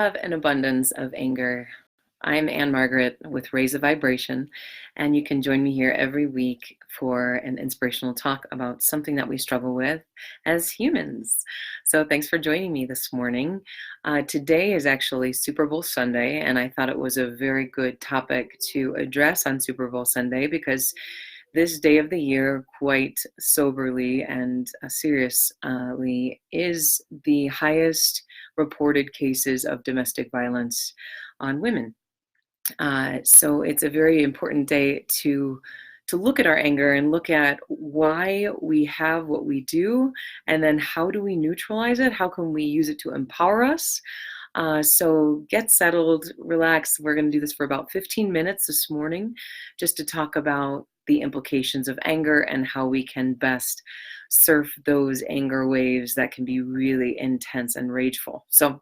Have an abundance of anger. I'm Ann Margaret with Raise a Vibration, and you can join me here every week for an inspirational talk about something that we struggle with as humans. So thanks for joining me this morning. Today is actually Super Bowl Sunday, and I thought it was a very good topic to address on Super Bowl Sunday because this day of the year, quite soberly and seriously, is the highest reported cases of domestic violence on women. So it's a very important day to look at our anger and look at why we have what we do, and then how do we neutralize it? How can we use it to empower us? So get settled, relax. We're going to do this for about 15 minutes this morning, just to talk about the implications of anger and how we can best surf those anger waves that can be really intense and rageful. So,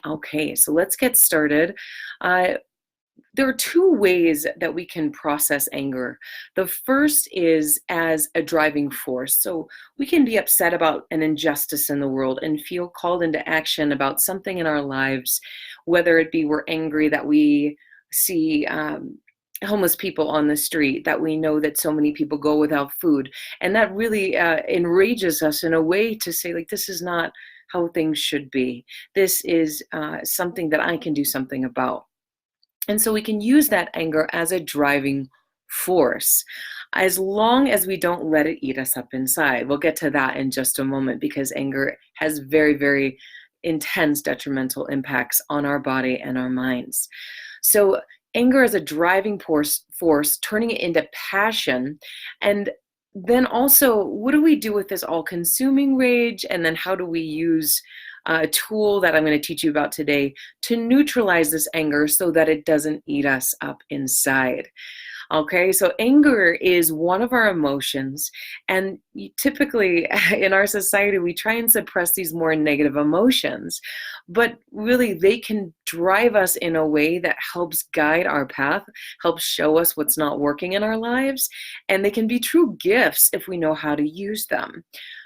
okay, so let's get started. There are two ways that we can process anger. The first is as a driving force. So we can be upset about an injustice in the world and feel called into action about something in our lives, whether it be we're angry that we see homeless people on the street, that we know that so many people go without food. And that really enrages us in a way to say, like, this is not how things should be. This is something that I can do something about. And so we can use that anger as a driving force, as long as we don't let it eat us up inside. We'll get to that in just a moment, because anger has very, very intense detrimental impacts on our body and our minds. So anger is a driving force, turning it into passion. And then also, what do we do with this all-consuming rage? And then how do we use a tool that I'm going to teach you about today to neutralize this anger so that it doesn't eat us up inside? Okay, so anger is one of our emotions, and typically in our society we try and suppress these more negative emotions, but really they can drive us in a way that helps guide our path, helps show us what's not working in our lives, and they can be true gifts if we know how to use them.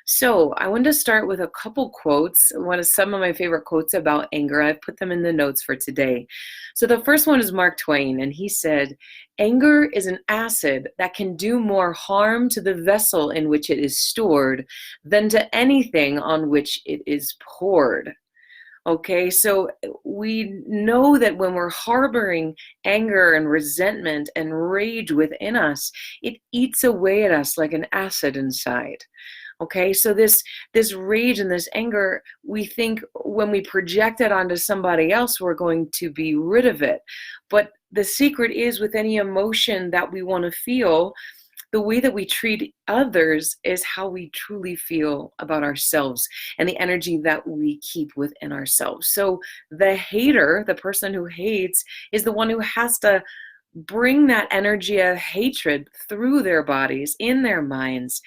So I want to start with a couple quotes. Some of my favorite quotes about anger. I've put them in the notes for today. So the first one is Mark Twain, and he said, "Anger is an acid that can do more harm to the vessel in which it is stored than to anything on which it is poured." Okay, so we know that when we're harboring anger and resentment and rage within us, it eats away at us like an acid inside. Okay, so this rage and this anger, we think when we project it onto somebody else, we're going to be rid of it. But the secret is, with any emotion that we want to feel, the way that we treat others is how we truly feel about ourselves and the energy that we keep within ourselves. So the hater, the person who hates, is the one who has to bring that energy of hatred through their bodies, in their minds,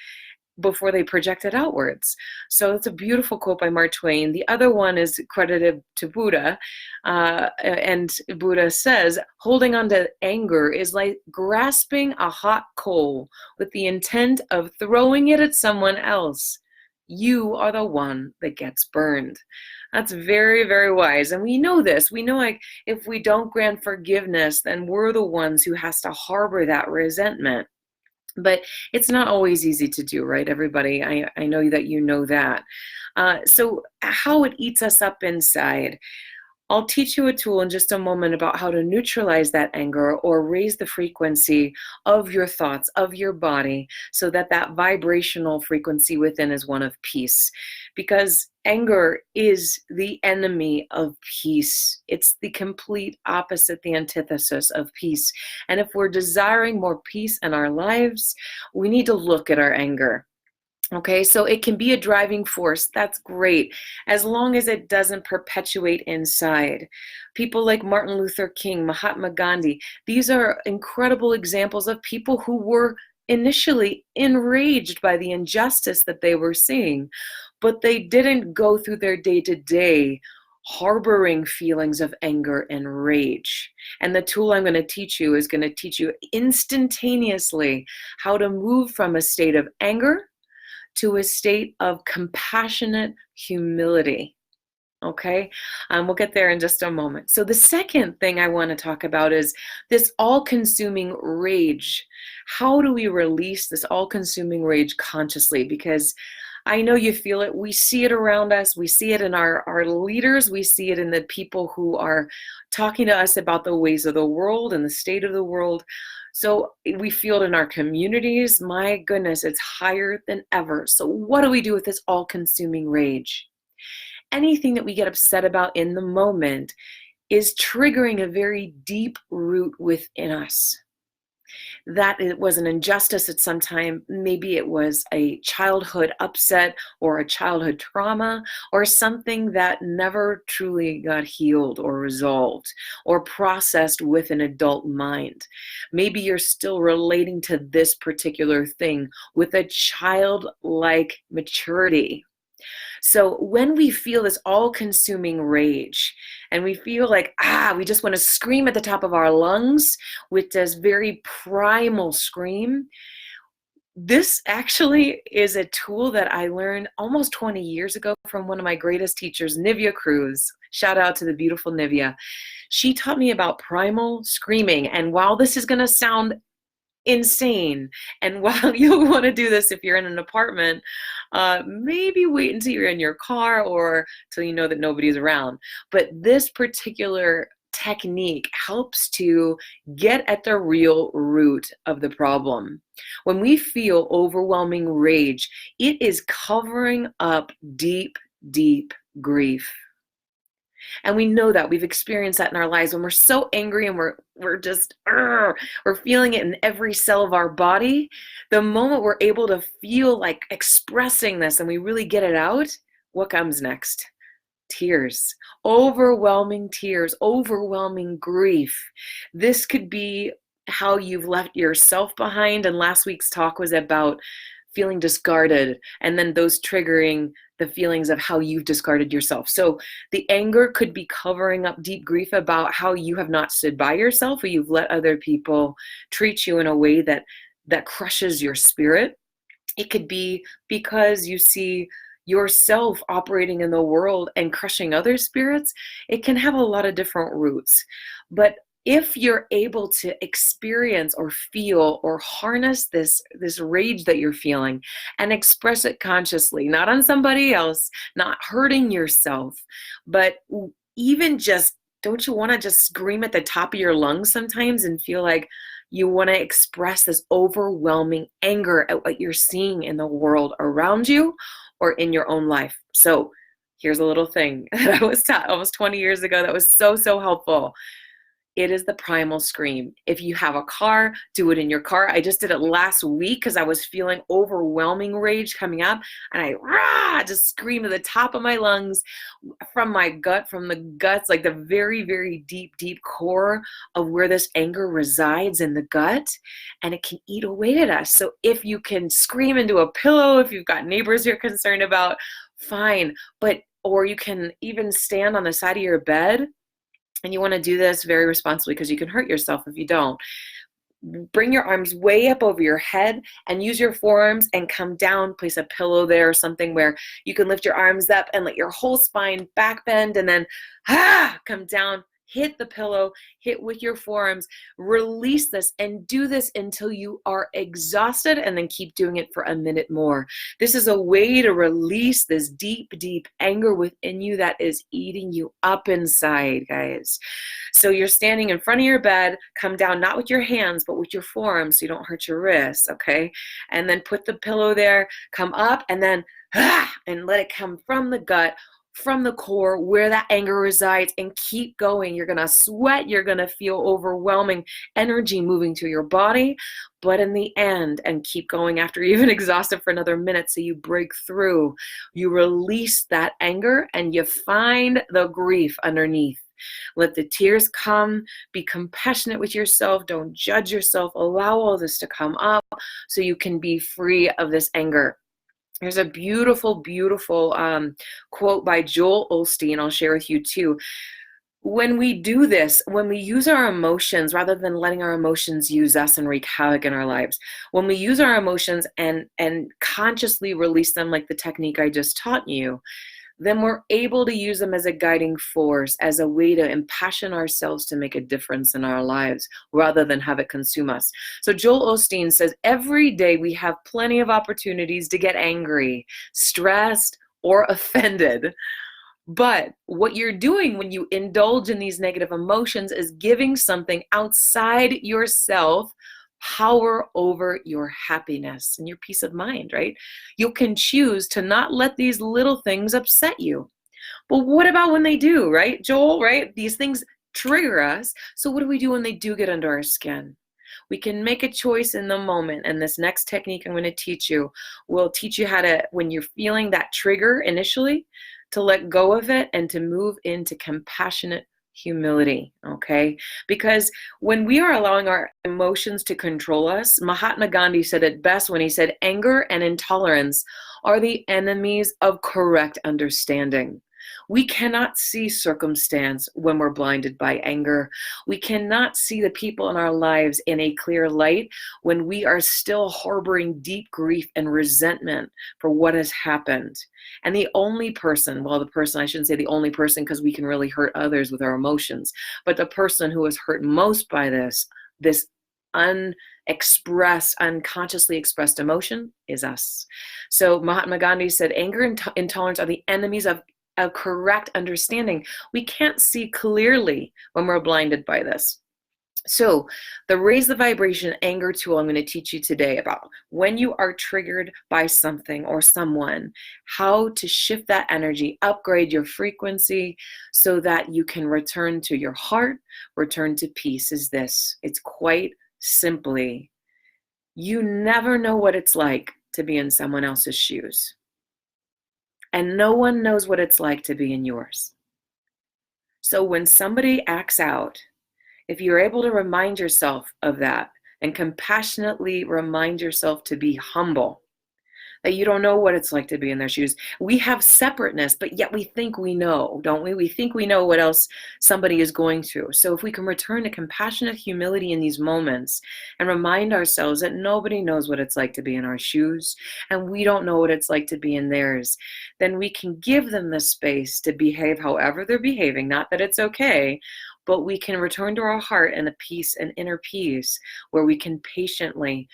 before they project it outwards. So it's a beautiful quote by Mark Twain. The other one is credited to Buddha, and Buddha says, "Holding on to anger is like grasping a hot coal with the intent of throwing it at someone else. You are the one that gets burned." That's very, very wise. And we know this. We know, like, if we don't grant forgiveness, then we're the ones who has to harbor that resentment. But it's not always easy to do, right, everybody? I know that you know that. So how it eats us up inside. I'll teach you a tool in just a moment about how to neutralize that anger or raise the frequency of your thoughts, of your body, so that that vibrational frequency within is one of peace. Because anger is the enemy of peace. It's the complete opposite, the antithesis of peace. And if we're desiring more peace in our lives, we need to look at our anger. Okay, so it can be a driving force. That's great, as long as it doesn't perpetuate inside. People like Martin Luther King, Mahatma Gandhi, these are incredible examples of people who were initially enraged by the injustice that they were seeing, but they didn't go through their day-to-day harboring feelings of anger and rage. And the tool I'm going to teach you is going to teach you instantaneously how to move from a state of anger to a state of compassionate humility. Okay, we'll get there in just a moment. So the second thing I want to talk about is this all-consuming rage. How do we release this all-consuming rage consciously? Because I know you feel it. We see it around us. We see it in our leaders. We see it in the people who are talking to us about the ways of the world and the state of the world. So we feel it in our communities. My goodness, it's higher than ever. So what do we do with this all-consuming rage? Anything that we get upset about in the moment is triggering a very deep root within us. That it was an injustice at some time. Maybe it was a childhood upset or a childhood trauma or something that never truly got healed or resolved or processed with an adult mind. Maybe you're still relating to this particular thing with a childlike maturity. So when we feel this all-consuming rage and we feel like, we just want to scream at the top of our lungs with this very primal scream, this actually is a tool that I learned almost 20 years ago from one of my greatest teachers, Nivea Cruz. Shout out to the beautiful Nivea. She taught me about primal screaming. And while this is going to sound insane, and while you'll want to do this if you're in an apartment, maybe wait until you're in your car or till you know that nobody's around. But this particular technique helps to get at the real root of the problem. When we feel overwhelming rage, it is covering up deep, deep grief. And we know that. We've experienced that in our lives when we're so angry and we're just, we're feeling it in every cell of our body. The moment we're able to feel like expressing this and we really get it out, what comes next? Tears, overwhelming tears, overwhelming grief. This could be how you've left yourself behind. And last week's talk was about feeling discarded and then those triggering the feelings of how you've discarded yourself. So the anger could be covering up deep grief about how you have not stood by yourself or you've let other people treat you in a way that crushes your spirit. It could be because you see yourself operating in the world and crushing other spirits. It can have a lot of different roots. But if you're able to experience or feel or harness this rage that you're feeling and express it consciously, not on somebody else, not hurting yourself, but even just, don't you want to just scream at the top of your lungs sometimes and feel like you want to express this overwhelming anger at what you're seeing in the world around you or in your own life? So here's a little thing that I was taught almost 20 years ago that was so, so helpful. It is the primal scream. If you have a car, do it in your car. I just did it last week because I was feeling overwhelming rage coming up, and I just screamed at the top of my lungs from my gut, from the guts, like the very, very deep, deep core of where this anger resides in the gut, and it can eat away at us. So if you can scream into a pillow, if you've got neighbors you're concerned about, fine. Or you can even stand on the side of your bed. And you want to do this very responsibly because you can hurt yourself if you don't. Bring your arms way up over your head and use your forearms and come down. Place a pillow there or something where you can lift your arms up and let your whole spine back bend and then come down. Hit the pillow, hit with your forearms, release this and do this until you are exhausted and then keep doing it for a minute more. This is a way to release this deep, deep anger within you that is eating you up inside, guys. So you're standing in front of your bed, come down not with your hands, but with your forearms so you don't hurt your wrists, okay? And then put the pillow there, come up and then and let it come from the gut, from the core where that anger resides, and keep going. You're going to sweat. You're going to feel overwhelming energy moving through your body. But in the end, and keep going after you've been exhausted for another minute so you break through, you release that anger and you find the grief underneath. Let the tears come. Be compassionate with yourself. Don't judge yourself. Allow all this to come up so you can be free of this anger. There's a beautiful, beautiful quote by Joelolsteen I'll share with you too. When we do this, when we use our emotions rather than letting our emotions use us and wreak havoc in our lives, when we use our emotions and consciously release them like the technique I just taught you, then we're able to use them as a guiding force, as a way to impassion ourselves to make a difference in our lives rather than have it consume us. So Joel Osteen says, every day we have plenty of opportunities to get angry, stressed, or offended. But what you're doing when you indulge in these negative emotions is giving something outside yourself power over your happiness and your peace of mind, right? You can choose to not let these little things upset you. But what about when they do, right, Joel, right? These things trigger us. So what do we do when they do get under our skin? We can make a choice in the moment. And this next technique I'm going to teach you will teach you how to, when you're feeling that trigger initially, to let go of it and to move into compassionate humility, okay? Because when we are allowing our emotions to control us, Mahatma Gandhi said it best when he said, anger and intolerance are the enemies of correct understanding. We cannot see circumstance when we're blinded by anger. We cannot see the people in our lives in a clear light when we are still harboring deep grief and resentment for what has happened. And the only person, well, the person, I shouldn't say the only person because we can really hurt others with our emotions, but the person who is hurt most by this unexpressed, unconsciously expressed emotion is us. So Mahatma Gandhi said, anger and intolerance are the enemies of a correct understanding. We can't see clearly when we're blinded by this. So the Raise the Vibration Anger Tool I'm going to teach you today about when you are triggered by something or someone, how to shift that energy, upgrade your frequency so that you can return to your heart, return to peace is this. It's quite simply, you never know what it's like to be in someone else's shoes. And no one knows what it's like to be in yours. So when somebody acts out, if you're able to remind yourself of that and compassionately remind yourself to be humble, that you don't know what it's like to be in their shoes. We have separateness, but yet we think we know, don't we? We think we know what else somebody is going through. So if we can return to compassionate humility in these moments and remind ourselves that nobody knows what it's like to be in our shoes and we don't know what it's like to be in theirs, then we can give them the space to behave however they're behaving, not that it's okay, but we can return to our heart and a peace, an inner peace, where we can patiently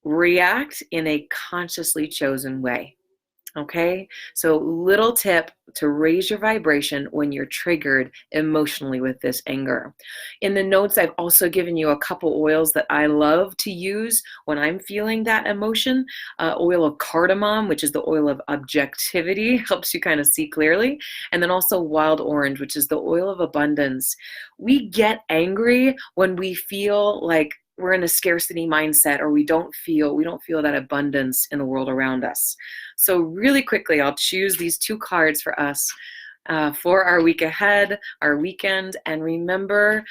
react in a consciously chosen way. Okay, so little tip to raise your vibration when you're triggered emotionally with this anger. In the notes, I've also given you a couple oils that I love to use when I'm feeling that emotion. Oil of cardamom, which is the oil of objectivity, helps you kind of see clearly. And then also wild orange, which is the oil of abundance. We get angry when we feel like we're in a scarcity mindset or we don't feel that abundance in the world around us. So really quickly, I'll choose these two cards for us for our week ahead, our weekend, and remember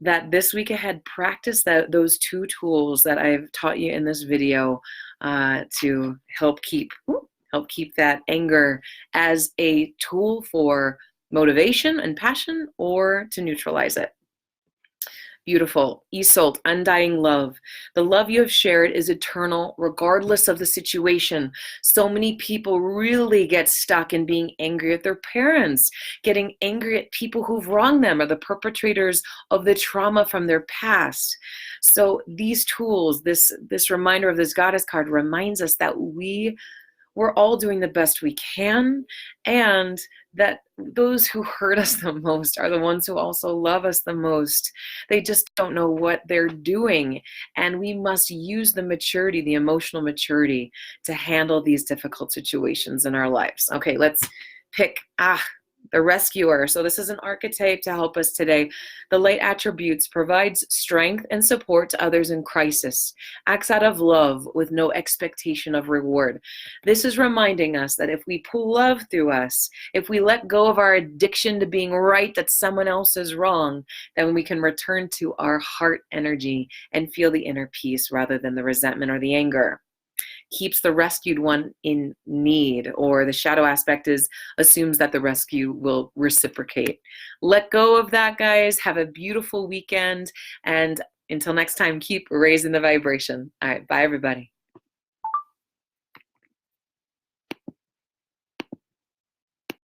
that this week ahead, practice those two tools that I've taught you in this video to help keep that anger as a tool for motivation and passion or to neutralize it. Beautiful. Isolt, undying love. The love you have shared is eternal, regardless of the situation. So many people really get stuck in being angry at their parents, getting angry at people who've wronged them or the perpetrators of the trauma from their past. So these tools, this reminder of this goddess card reminds us that we're all doing the best we can, and that those who hurt us the most are the ones who also love us the most. They just don't know what they're doing, and we must use the maturity, the emotional maturity, to handle these difficult situations in our lives. Okay, let's pick the rescuer. So this is an archetype to help us today. The light attributes provides strength and support to others in crisis, acts out of love with no expectation of reward. This is reminding us that if we pull love through us, if we let go of our addiction to being right, that someone else is wrong, then we can return to our heart energy and feel the inner peace rather than the resentment or the anger. Keeps the rescued one in need, or the shadow aspect assumes that the rescue will reciprocate. Let go of that, guys. Have a beautiful weekend, and until next time, keep raising the vibration. All right, bye everybody.